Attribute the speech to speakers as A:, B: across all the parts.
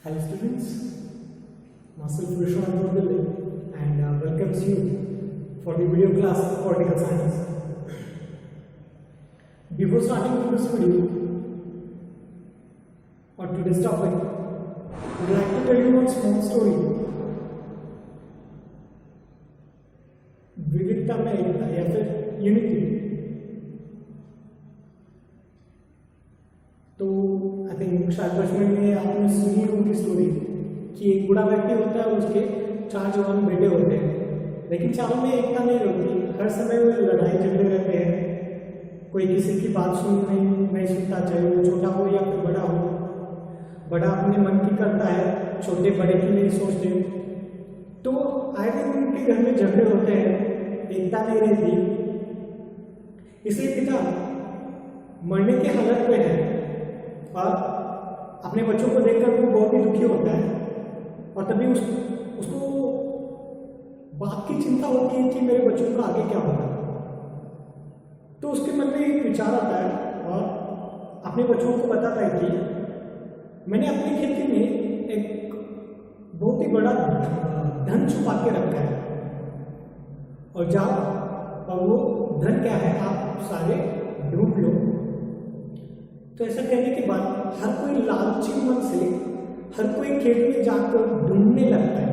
A: Hello students, myself Vishwan Gordile and welcomes you for the video class of Political Science. Before starting today's video or today's topic, I would like to tell you one small story. विविधता में एकता या फिर unity. तो I think शायद बचपन में आपने सुनी होगी स्टोरी कि एक बूढ़ा व्यक्ति होता है, उसके 4 जवान बेटे होते हैं, लेकिन चारों में एकता नहीं होती. हर समय वो लड़ाई झगड़े रहते हैं. कोई किसी की बात नहीं सुनता, चाहे वो छोटा हो या फिर बड़ा हो. बड़ा अपने मन की करता है, छोटे बड़े की नहीं सोचते. तो आए दिन उनके घर में झगड़े होते हैं, एकता नहीं रहती. इसलिए पिता मरने के हालत में है और अपने बच्चों को देखकर वो बहुत ही दुखी होता है. और तभी उसको बात की चिंता होती है कि मेरे बच्चों का आगे क्या होगा. तो उसके मन में एक विचार आता है और अपने बच्चों को बताता है कि मैंने अपनी खेती में एक बहुत ही बड़ा धन छुपा के रखा है और जाओ और वो धन क्या है आप सारे ढूंढ लो. तो ऐसा कहने के बाद हर कोई लालची मन से हर कोई खेत में जाकर ढूंढने लगता है.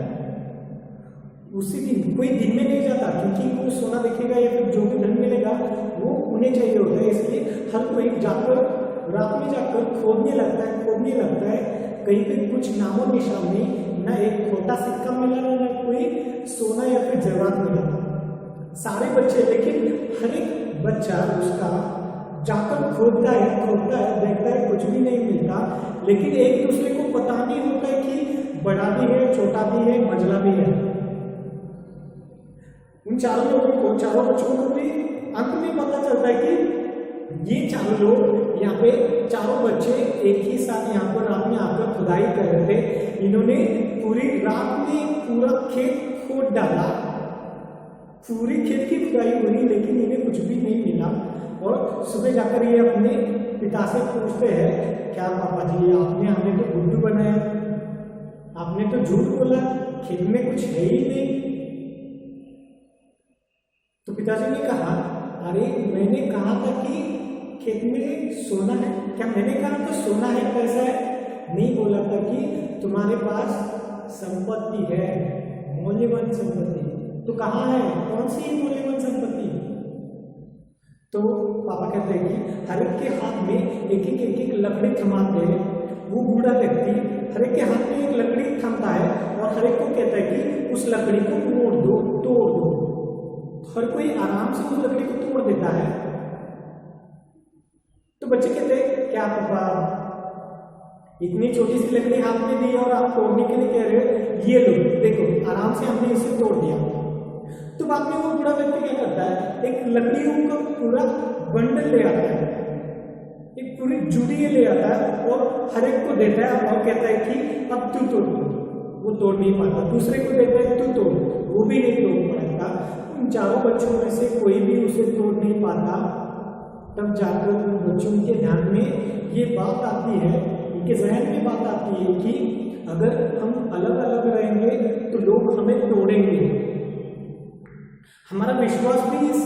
A: उसी दिन कोई दिन में नहीं जाता, क्योंकि वो सोना देखेगा या फिर जो भी धन मिलेगा वो उन्हें चाहिए होता है. इसलिए हर कोई जाकर रात में जाकर खोदने लगता है. कहीं पे कुछ नामो निशान नहीं, ना एक छोटा सिक्का मिला, ना कोई सोना या फिर जवाहरात मिला. सारे बच्चे, लेकिन हर एक बच्चा उसका जाकर खोदता है, देखता है, कुछ भी नहीं मिलता. लेकिन एक दूसरे को पता नहीं होता है कि बड़ा भी है, छोटा भी है, मझला भी है. उन चारों बच्चों को भी अंत में पता चलता है कि ये चारों लोग यहाँ पे चारों बच्चे एक ही साथ यहाँ पर रात में आकर खुदाई कर रहे थे. इन्होंने पूरी रात में पूरा खेत खोद डाला, पूरी खेत की खुदाई हुई, लेकिन इन्हें कुछ भी नहीं मिला. और सुबह जाकर ये अपने पिता से पूछते हैं, क्या पापा जी आपने हमें तो बुद्धू बनाया, आपने तो झूठ बोला, खेत में कुछ है ही नहीं. तो पिताजी ने कहा, अरे मैंने कहा था कि खेत में सोना है. क्या मैंने कहा था सोना है, पैसा है? नहीं, बोला था कि तुम्हारे पास संपत्ति है, मूल्यवान संपत्ति. तो कहाँ है, कौन सी मूल्यवान संपत्ति? तो पापा कहते हैं कि हर एक के हाथ में एक लकड़ी थमाते हैं. वो बूढ़ा व्यक्ति हर एक के हाथ में एक लकड़ी थमता है और हर एक को कहता है कि उस लकड़ी को तोड़ दो. हर कोई आराम से उस लकड़ी को तोड़ देता है. तो बच्चे कहते हैं, क्या पापा इतनी छोटी सी लकड़ी हाथ में दी और आप तोड़ने के लिए कह रहे हो, ये लो देखो आराम से हमने इसे तोड़ दिया. तो बाद में वो बूढ़ा व्यक्ति क्या करता है, एक लकड़ियों का पूरा बंडल ले आता है, एक पूरी जुड़ी ले आता है और हर एक को देता है और कहता है कि अब तू तोड़. वो तोड़ नहीं पाता. दूसरे को देता है, तू तोड़. वो भी नहीं तोड़ पाता. उन चारों बच्चों में से कोई भी उसे तोड़ नहीं पाता. तब जाकर उन बच्चों के ध्यान में ये बात आती है, उनके जहन में बात आती है कि अगर हम अलग अलग रहेंगे तो लोग हमें तोड़ेंगे. हमारा विश्वास भी इस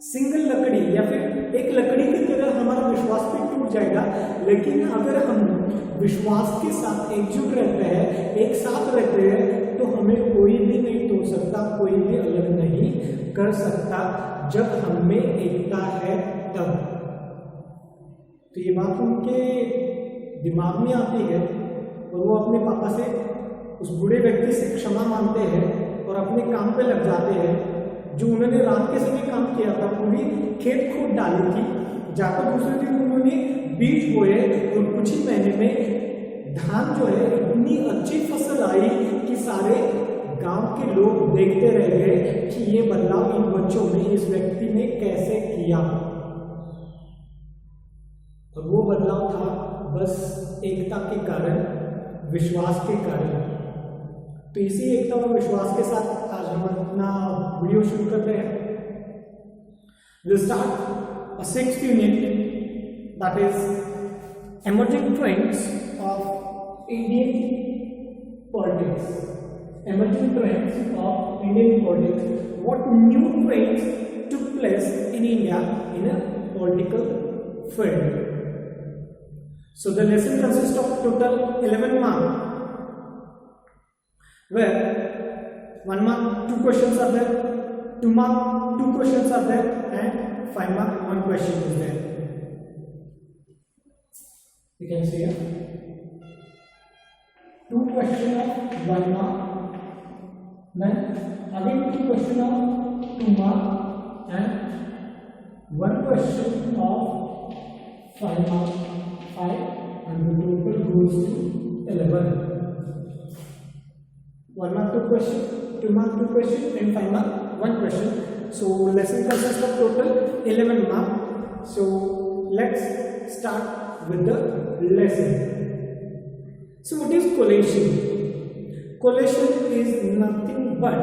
A: सिंगल लकड़ी या फिर एक लकड़ी की तरह हमारा विश्वास भी टूट जाएगा. लेकिन अगर हम विश्वास के साथ एकजुट रहते हैं, एक साथ रहते हैं, तो हमें कोई भी नहीं तोड़ सकता, कोई भी अलग नहीं कर सकता, जब हमें एकता है तब. तो ये बात उनके दिमाग में आती है और वो अपने पापा से, उस बूढ़े व्यक्ति से क्षमा मांगते हैं और अपने काम पे लग जाते हैं. जो उन्होंने रात के समय काम किया था, पूरी खेत खोद डाली थी. जाकर दूसरे दिन उन्होंने बीज बोए और कुछ ही महीने में धान जो है इतनी अच्छी फसल आई कि सारे गांव के लोग देखते रह गए कि ये बदलाव इन बच्चों ने, इस व्यक्ति ने कैसे किया. और वो बदलाव था बस एकता के कारण, विश्वास के कारण. तो इसी एकता और विश्वास के साथ आज हम अपना वीडियो शुरू करते हैं. We'll start a 6th unit, that is emerging trends of Indian politics, emerging trends of Indian politics. What new trends took place in India in a political field? So the lesson consists of total 11 marks, where 1 mark 2 questions are there, 2 mark 2 questions are there, and 5 mark 1 question is there. You can see here 2 questions of 1 mark, then again 2 questions of 2 mark, and 1 question of 5 mark, 5, and the total goes to 11. 1 mark 2 question, 2 mark 2 question, and 5 mark 1 question. So lesson consists of total 11 mark. So let's start with the lesson. So what is collation? Collation is nothing but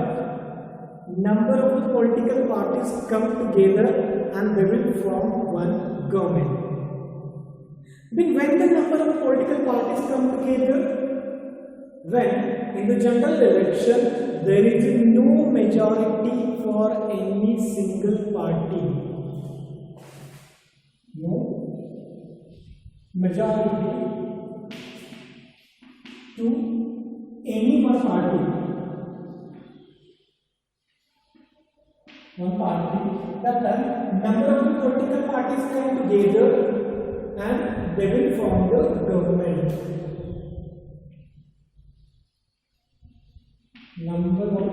A: number of the political parties come together and they will form one government. Then when the number of political parties come together, when in the general election there is no majority for any single party, no majority to any one party, that time number of the political parties come together and they will form the government. Number of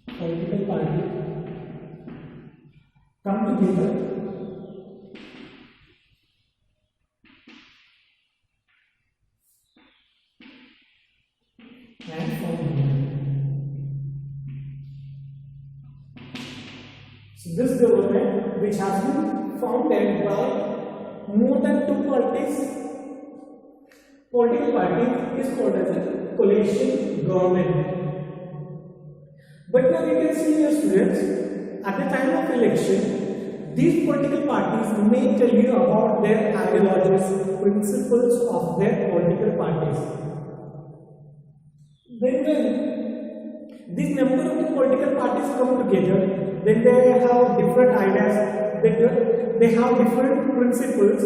A: political parties come together and form government. So this government, which has been founded by more than 2 political parties, is called as a coalition government. But now you can see, your students, at the time of election, these political parties may tell you about their ideologies, principles of their political parties. Then when this number of the political parties come together, then they have different ideas, they have different principles,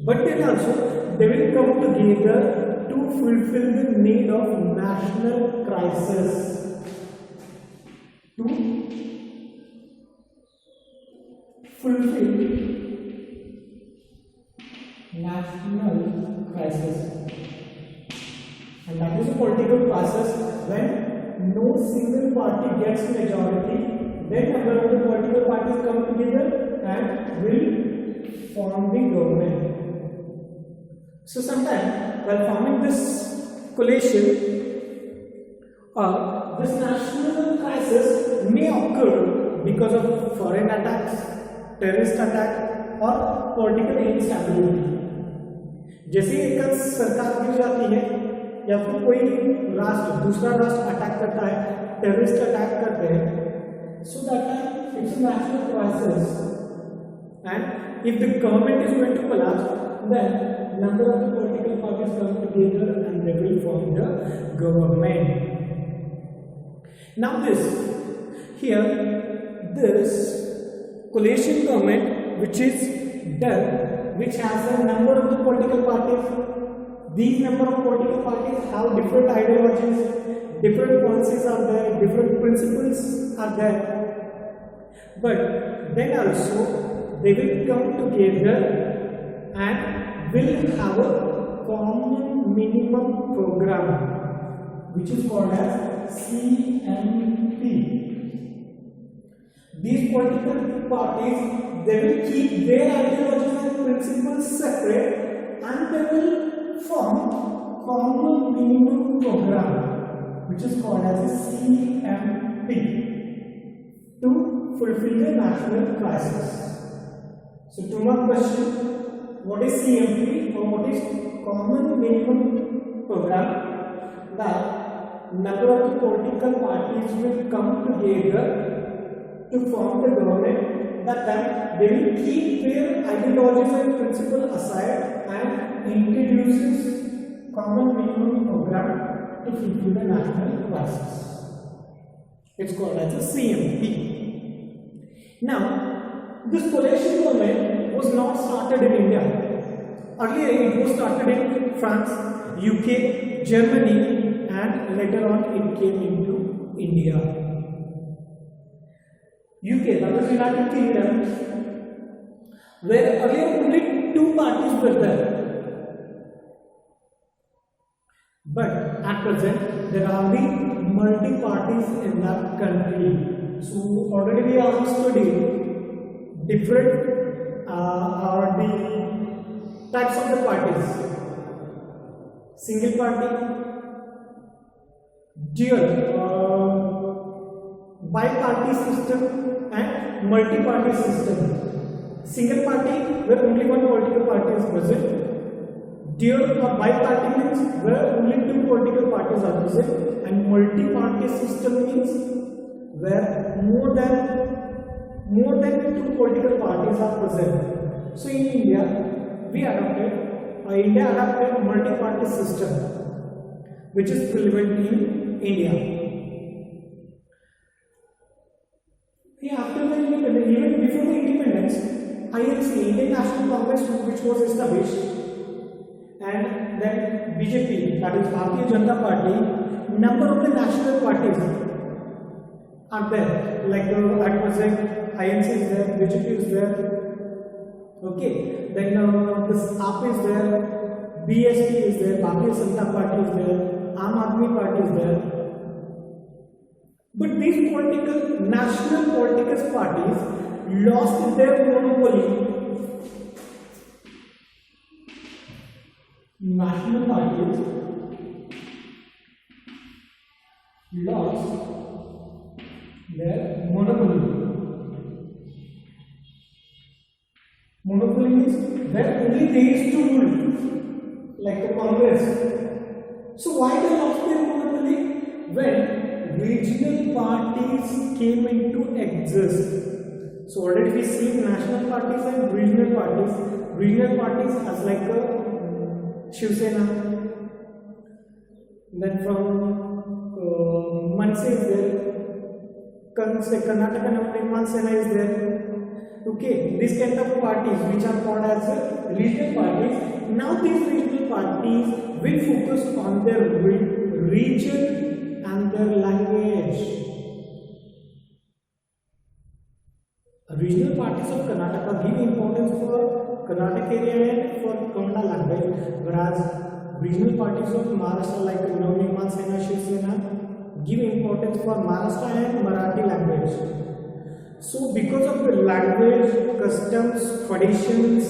A: but then also they will come together to fulfill the need of national crisis, to fulfill national crisis. And that is a political process when no single party gets majority, then number of the political parties come together and will form the government. So sometimes while forming this coalition, this national crisis may occur because of foreign attacks, terrorist attack or political instability. जैसे एक सरकार गिर जाती है या फिर कोई राष्ट्र दूसरा राष्ट्र अटैक करता है, टेररिस्ट अटैक करते हैं, so that time it's a national crisis, and if the government is going to collapse, then number of the political parties come together and they will form the government. Now this coalition government which is done, which has a number of the political parties. These number of political parties have different ideologies, different policies are there, different principles are there. But then also they will come together and will have a common minimum program, which is called as CMP. These political parties, they will keep their ideologies and principles separate and they will form common minimum program, which is called as a CMP, to fulfill the national crisis. So two more question: what is CMP or what is common minimum program? That number of the political parties will come together to form the government. That time they will keep their ideologies and principles aside and introduces common minimum program to fulfill the national crisis. It's called as a CMP. Now, this coalition government was not started in India. Earlier, it was started in France, UK, Germany, and later on it came into India. UK, that was United Kingdom, where earlier only 2 parties were there. But at present, there are the multi-parties in that country. So already we have studied different are the types of the parties: single party, dual, bi-party system, and multi-party system. Single party where only one political party is present. Dual or bi-party means where only 2 political parties are present, and multi-party system means where more than 2 political parties are present. So in India, India adopted multi-party system, which is prevalent in India. After the independence, even before the independence, INC, Indian National Congress, which was established, and then BJP, that is Bharatiya Janata Party, number of the national parties are there. Like at present, INC is there, BJP is there. Okay, then this AAP is there, BSP is there, Bharatiya Janata Party is there, Aam Aadmi Party is there. But these national political parties lost their monopoly. National parties lost their monopoly. Monopoly means where only they used to rule, like the Congress. So why they lost their monopoly? When regional parties came into exist. So already we see national parties and regional parties. Regional parties as like a Shiv Sena. Then from Manse is there. Karnataka Navanirbhan Sena is there. Okay, these kind of parties which are called as regional parties. Now these regional parties will focus on their region and their language. Regional parties of Karnataka give importance for Karnataka area and for Kannada language, whereas regional parties of Maharashtra like Navanirbhan Sena, Shiv Sena give importance for Maharashtra and Marathi language. So because of the language, customs, traditions,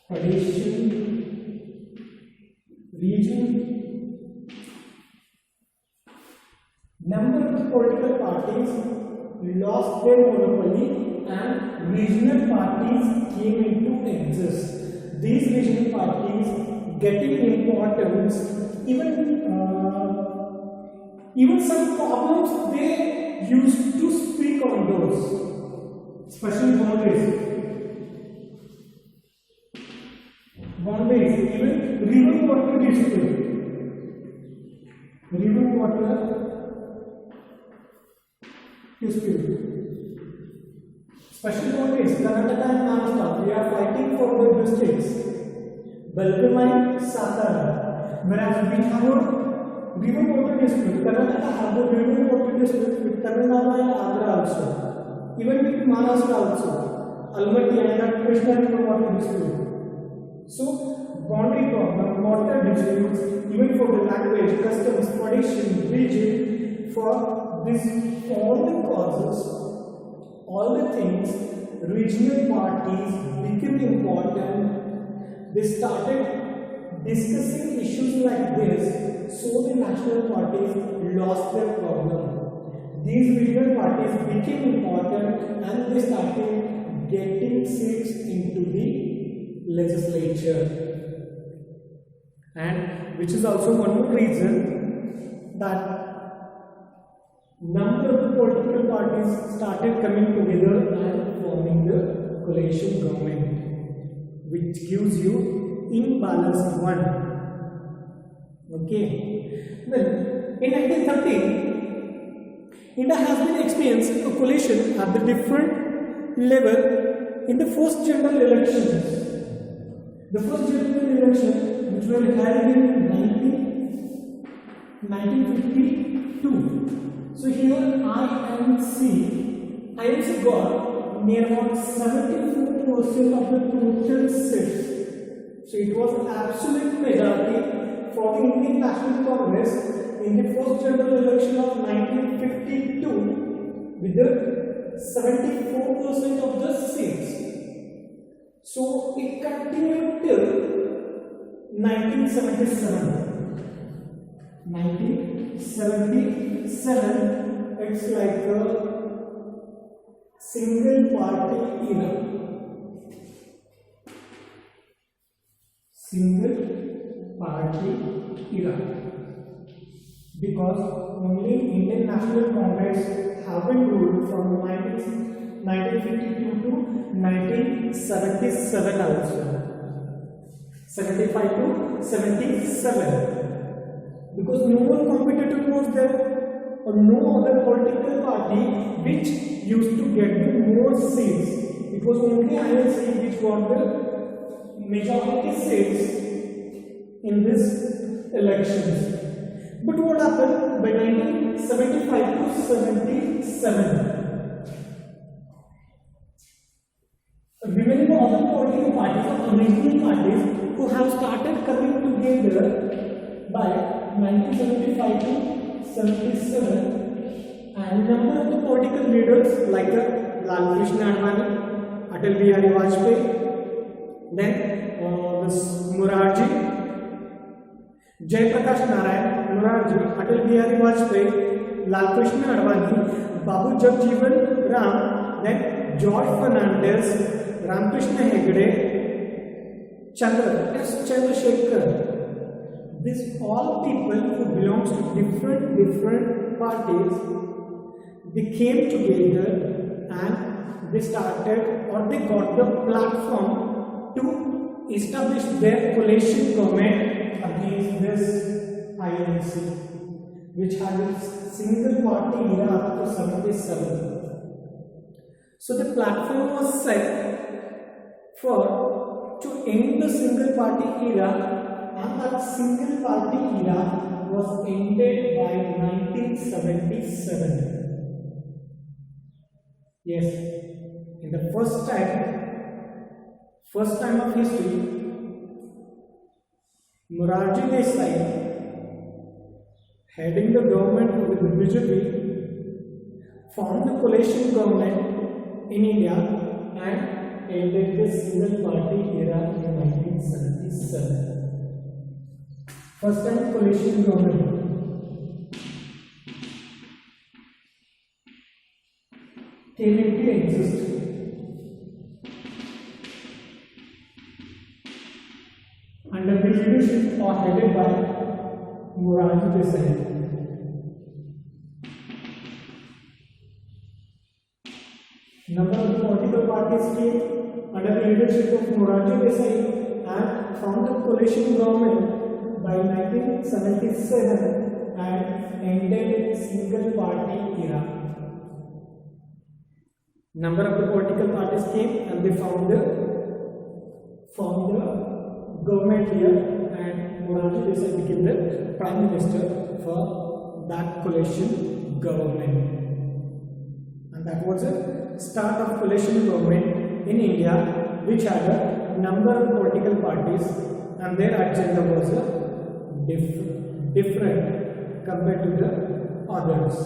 A: tradition, region, number of political parties lost their monopoly and regional parties came into exist. These regional parties getting importance, even some problems they used to speak on those, especially boundaries, even river water dispute, Special boundaries, Karnataka and Maharashtra, they are fighting for the districts, Belgaum, Satara. Whereas we have a river water dispute, Karnataka have a river water dispute with Tamil Nadu and Andhra also. Even with Maharashtra also, Almaty and Krishna river water dispute. So, boundary problem, water disputes, even for the language, customs, tradition, region, for this, all the causes, all the things, regional parties became important. They started discussing issues like this, so the national parties lost their problem. These regional parties became important and they started getting seats into the legislature. And which is also one more reason that number of the political parties started coming together and forming the coalition government, which gives you imbalanced one. Okay. Then in 1913, India has been experiencing a coalition at the different level in the first general elections. The first general election, which were held in 1952. So here INC got near about 74% of the total seats. So it was an absolute majority for the Indian National Congress in the first general election of 1952 with the 74% of the seats. So it continued till 1977. 1977, it's like a single party era. Single party era. Because only Indian National Congress have been ruled from 1952 to 1977 also. 75 to 77. Because no one competitor was there, or no other political party which used to get the more seats. It was only INC which got the majority seats in this elections. But what happened by 1975 to 77? Remaining other political parties or original parties who have started coming together by 1975 to 77, and number of the political leaders like Lal Krishna Advani, Atal Bihari Vajpayee, then this Morarji, Jayaprakash Narayan, Morarji, Atal Bihari Vajpayee, Lal Krishna Advani, Babu Jagjeevan Ram, then George Fernandez, Ramkrishna Hegde, S. Chandrasekhar. These all people who belongs to different parties, they came together and they started, or they got the platform to establish their coalition government against this INC, which had a single party era up to 77. So the platform was set for to end the single party era, and that single party era was ended by 1977. Yes, in the first time of history, Morarji Desai, heading the government with the BJP, formed the coalition government in India and ended the single party era in 1977. First time coalition government came into existence. Under the leadership or headed by Morarji Desai. Number of political parties came under the leadership of Morarji Desai and formed the coalition government by 1977 and ended single party era. Number of the political parties came and they formed the government here, and Morarji Desai became the Prime Minister for that coalition government. And that was a start of coalition government in India, which had a number of political parties, and their agenda was different compared to the others.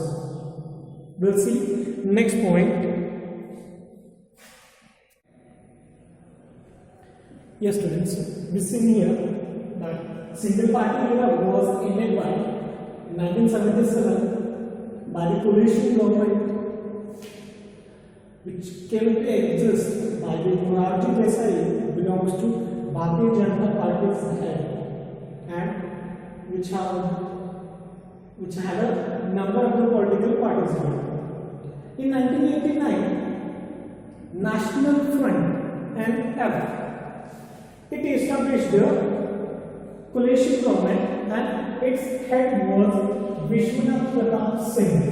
A: We'll see next point. Yes, students, we see here that single party era was ended by 1977 by the coalition government, which came to exist by the Morarji Desai, belongs to Bharatiya Janata Party's head, and which have which had a number of the political parties in it. In 1989, National Front (NF) it established a coalition government, and its head was Vishwanath Pratap Singh.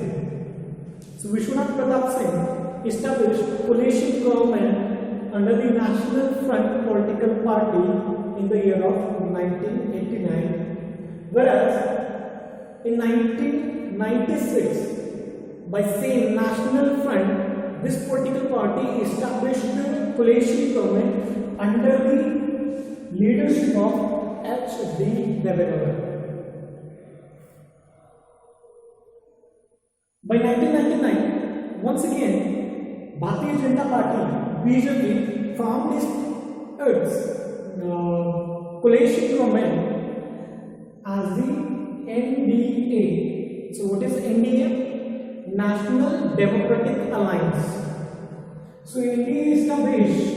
A: So Vishwanath Pratap Singh established coalition government under the National Front political party in the year of 1989, whereas in 1996, by same National Front, this political party established the coalition government under the leadership of H.D. Deve Gowda. By 1999, once again, Bharatiya Janata Party (BJP) formed its coalition government as the NDA. So what is NDA? National Democratic Alliance. So India established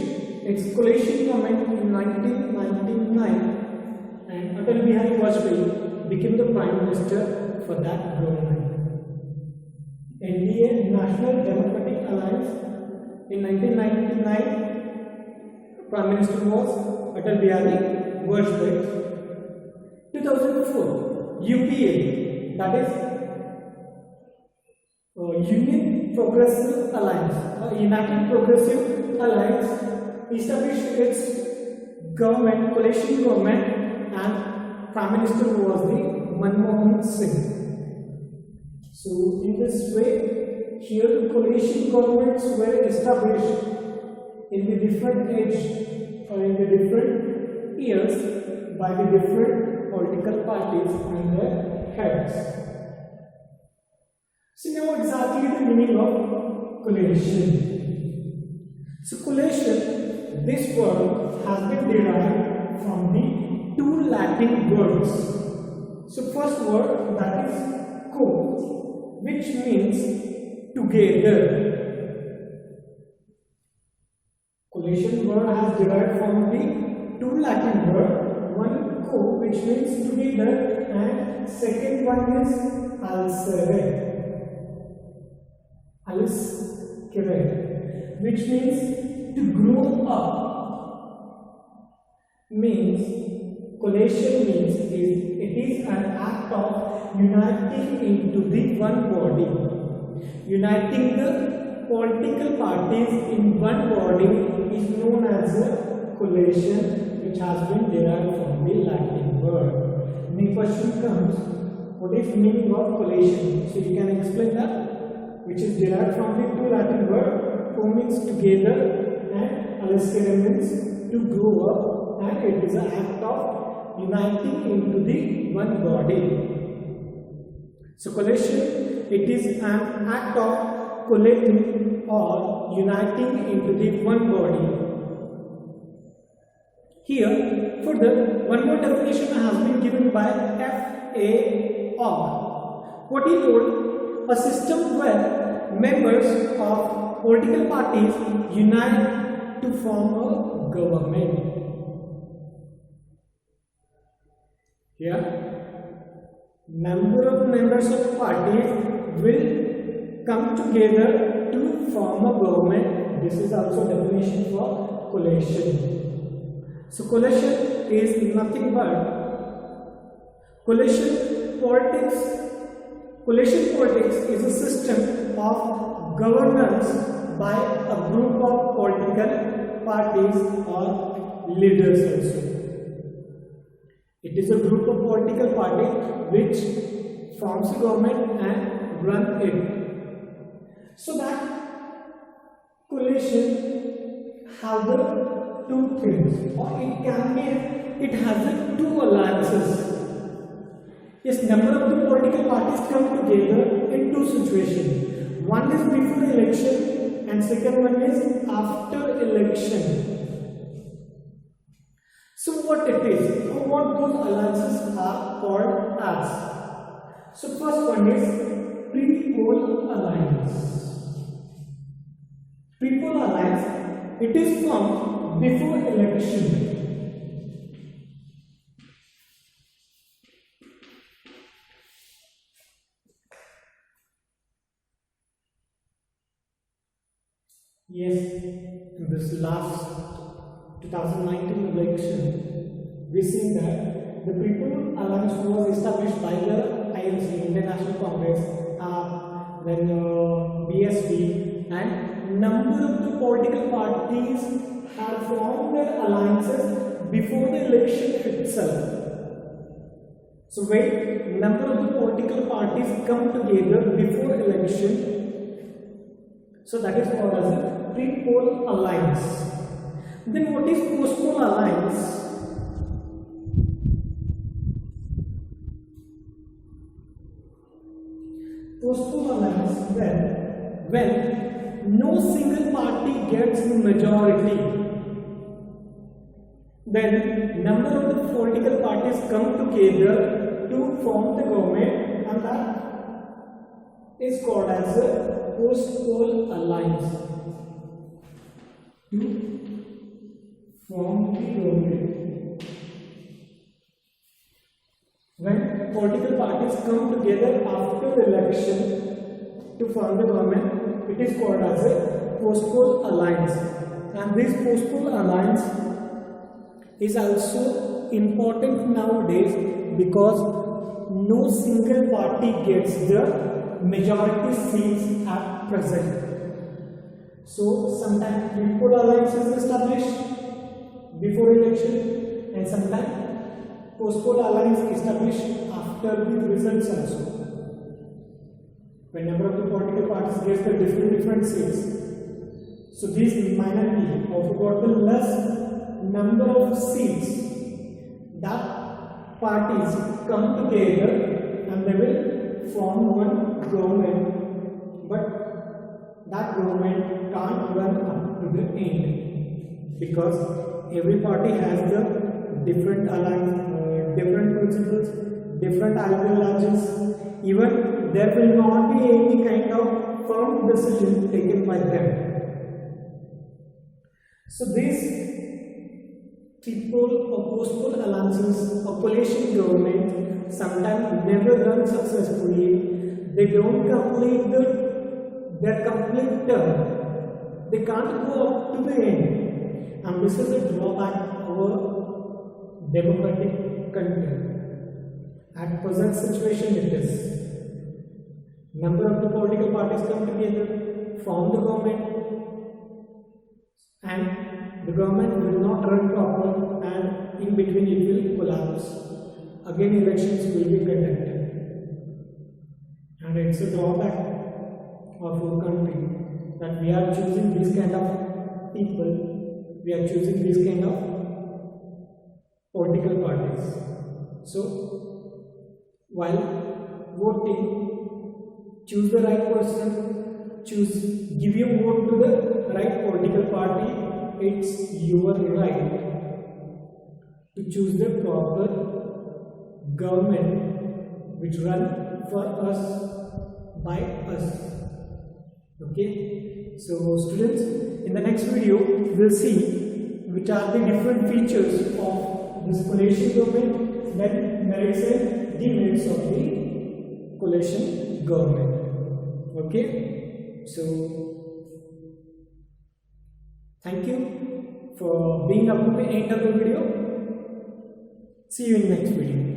A: its coalition government in 1999, and Atal Bihari Vajpayee became the Prime Minister for that government. NDA, National Democratic Alliance. In 1999, Prime Minister was Atal Bihari Vajpayee. 2004, UPA, that is Union Progressive Alliance, United Progressive Alliance, established its government, coalition government, and Prime Minister was the Manmohan Singh. So in this way, here the coalition governments were established in the different age or in the different years by the different political parties and their heads. So now exactly the meaning of coalition. So coalition, this word has been derived from the two Latin words. So first word, that is co, which means together. Coalition word has derived from the two Latin word, one co, which means together, and second one is alsere, which means to grow up. Means coalition means it is an act of uniting into the one body. Uniting the political parties in one body is known as a coalition, which has been derived from the Latin word. The question comes, what is meaning of coalition? So you can explain that, which is derived from the two Latin word. Co means together and alescere means to grow up, and it is an act of uniting into the one body. So coalition, it is an act of collating or uniting into the one body. Here, further, one more definition has been given by F.A. Ogg. What he told, a system where members of political parties unite to form a government. Here, members of parties will come together to form a government. This is also definition for coalition. So coalition is nothing but coalition politics. Coalition politics is a system of governance by a group of political parties or leaders also. It is a group of political parties which forms a government and run it. So that coalition has the two things, or it has the two alliances. Yes, number of the political parties come together in two situations. One is before the election and second one is after election. So what it is, or what those alliances are called as. So first one is pre-poll alliance. Pre-poll alliance, it is formed before election. Yes, in this last 2019 election, we see that the People Alliance was established by the INC, International Congress, then BSP, and number of the political parties had formed their alliances before the election itself. So when number of the political parties come together before election, so that is called as a pre-poll alliance. Then what is post-poll alliance? Post-poll alliance when no single party gets the majority, then number of the political parties come together to form the government, and that is called as a post-poll alliance. To form the government. When political parties come together after election to form the government, it is called as a post-poll alliance. And this post-poll alliance is also important nowadays because no single party gets the majority seats at present. So sometimes pre-poll alliance is established before election, and sometimes post-poll alliance is established after the results also. When number of the political parties gets the different seats, so this minority of got the less number of seats, that parties come together and they will form one government, but that government can't run up to the end because every party has the different alliance, different principles, different ideologies. Even there will not be any kind of firm decision taken by them. So these pre-poll or post-poll alliances or coalition government sometimes never run successfully. They don't complete their complete term. They can't go up to the end. And this is a drawback of our democratic country. At present situation it is. Number of the political parties come together, form the government, and the government will not run proper, and in between it will collapse. Again elections will be conducted. And it's a drawback of our country that we are choosing this kind of people. We are choosing this kind of political parties. So, while voting, choose the right person, give your vote to the right political party. It's your right to choose the proper government which run for us, by us. Okay, so students, in the next video we'll see which are the different features of this coalition government, then merits and demerits of the coalition government. Okay, so thank you for being up to the end of the video. See you in the next video.